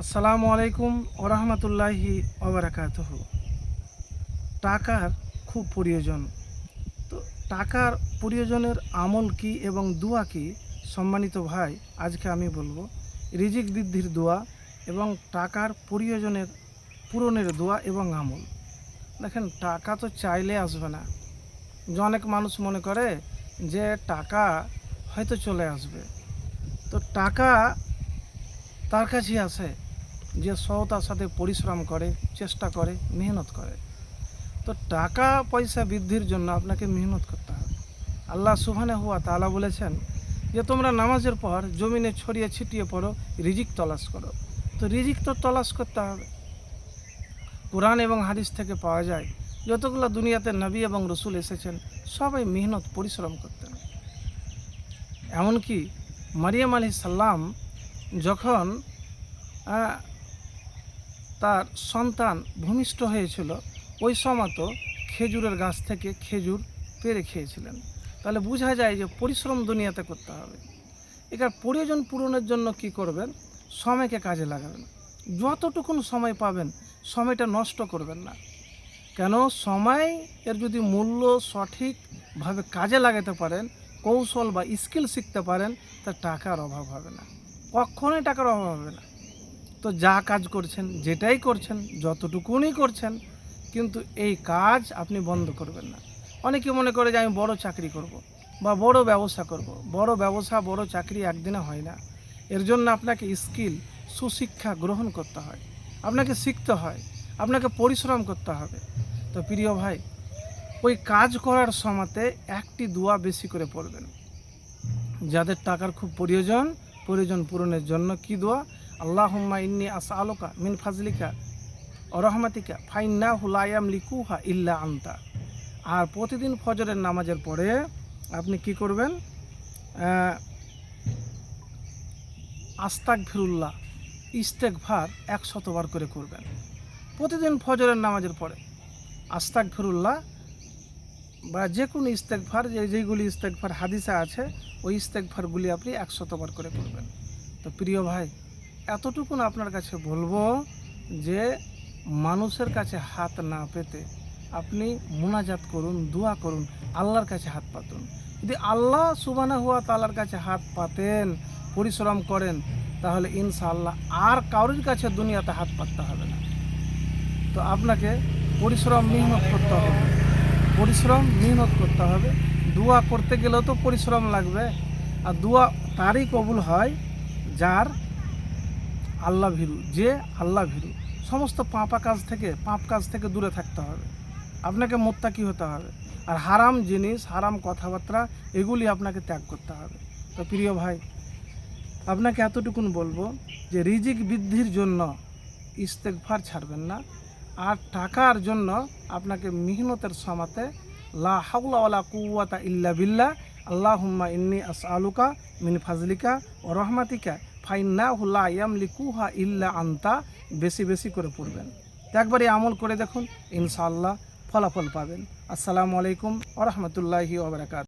আসসালামু আলাইকুম ওরহমতুল্লাহি ওবরাকাতুহু। টাকার খুব প্রয়োজন। তো টাকার প্রয়োজনের আমল কি এবং দোয়া কি, সম্মানিত ভাই, আজকে আমি বলবো রিজিক বৃদ্ধির দোয়া এবং টাকার প্রয়োজনের পূরণের দোয়া এবং আমল। দেখেন, টাকা তো চাইলে আসবে না। যে অনেক মানুষ মনে করে যে টাকা হয়তো চলে আসবে। তো টাকা তার কাছেই আসে যে সততার সাথে পরিশ্রম করে, চেষ্টা করে, মেহনত করে। তো টাকা পয়সা বৃদ্ধির জন্য আপনাকে মেহনত করতে হবে। আল্লাহ সুবহানাহু ওয়া তাআলা বলেছেন যে তোমরা নামাজের পর জমিনে ছড়িয়ে ছিটিয়ে পড়ো, রিজিক তলাশ করো। তো রিজিক তো তলাশ করতে হবে। কোরআন এবং হাদিস থেকে পাওয়া যায় যতগুলো দুনিয়াতে নবী এবং রসুল এসেছেন সবাই মেহনত পরিশ্রম করতেন। এমনকি মারিয়াম আলাইহিস সালাম যখন তার সন্তান ভূমিষ্ঠ হয়েছিল, ওই সময় তো খেজুরের গাছ থেকে খেজুর পেড়ে খেয়েছিলেন। তাহলে বোঝা যায় যে পরিশ্রম দুনিয়াতে করতে হবে। এটার প্রয়োজন পূরণের জন্য কি করবেন? সময়কে কাজে লাগাবেন। যতটুকুন সময় পাবেন সময়টা নষ্ট করবেন না। কেন? সময় এর যদি মূল্য সঠিকভাবে কাজে লাগাতে পারেন, কৌশল বা স্কিল শিখতে পারেন, তা টাকার অভাব হবে না, কখনোই টাকার অভাব হবে না। তো যা কাজ করছেন, যেটাই করছেন, যতটুকুনই করছেন, কিন্তু এই কাজ আপনি বন্ধ করবেন না। অনেকে মনে করে যে আমি বড় চাকরি করব বা বড় ব্যবসা করব। বড় ব্যবসা, বড় চাকরি একদিনে হয় না। এর জন্য আপনাকে স্কিল, সুশিক্ষা গ্রহণ করতে হয়, আপনাকে শিখতে হয়, আপনাকে পরিশ্রম করতে হবে। তো প্রিয় ভাই, ওই কাজ করার সময়তে একটি দোয়া বেশি করে পড়বেন। যাদের টাকার খুব প্রয়োজন পূরণের জন্য কি দোয়া? আল্লাহুম্মা ইন্নী আসআলুকা মিন ফাজলিকা ওয়া রাহমাতিকা ফাইন্নাহু লা ইয়ামলিকুহা ইল্লা আনতা। আর প্রতিদিন ফজরের নামাজের পরে আপনি কি করবেন? আস্তাগফিরুল্লাহ, ইস্তেগফার 100 বার করে করবেন। প্রতিদিন ফজরের নামাজের পরে আস্তাগফিরুল্লাহ বা যে কোনো ইস্তেগফার, যেইগুলি ইস্তেগফার হাদিসে আছে, ওই ইস্তেগফারগুলি আপনি 100 বার করে করবেন। তো প্রিয় ভাই, এতটুকুন আপনার কাছে বলবো যে মানুষের কাছে হাত না পেতে আপনি মুনাজাত করুন, দোয়া করুন, আল্লাহর কাছে হাত পাতুন। যদি আল্লাহ সুবহানাহু ওয়া তাআলার কাছে হাত পাতেন, পরিশ্রম করেন, তাহলে ইনশাআল্লাহ আর কারোর কাছে দুনিয়াতে হাত পাততে হবে না। তো আপনাকে পরিশ্রম মেহনত করতে হবে, দোয়া করতে গেলেও তো পরিশ্রম লাগবে। আর দোয়া তারই কবুল হয় যার আল্লাহ ভীরু, যে আল্লাহ ভীরু। সমস্ত পাপ কাজ থেকে দূরে থাকতে হবে। আপনাকে মুত্তাকি হতে হবে। আর হারাম জিনিস, হারাম কথাবার্তা, এগুলি আপনাকে ত্যাগ করতে হবে। তো প্রিয় ভাই, আপনাকে এতটুকুন বলবো যে রিজিক বৃদ্ধির জন্য ইস্তেগফার ছাড়বেন না। আর টাকার জন্য আপনাকে মেহনতের সময়তে লা হাওলা ওয়ালা কুওয়াতা ইল্লা বিল্লাহ, আল্লাহুম্মা ইন্নী আসআলুকা মিন ফাজলিকা ওয়া রাহমাতিকা ফাইন্নাহু লা ইয়ামলিকুহা ইল্লা আনতা বেশি বেশি করে পড়বেন। একবারই আমল করে দেখুন, ইনশাআল্লাহ ফলাফল পাবেন। আসসালামু আলাইকুম ওয়া রাহমাতুল্লাহি ওয়া বারাকাতুহু।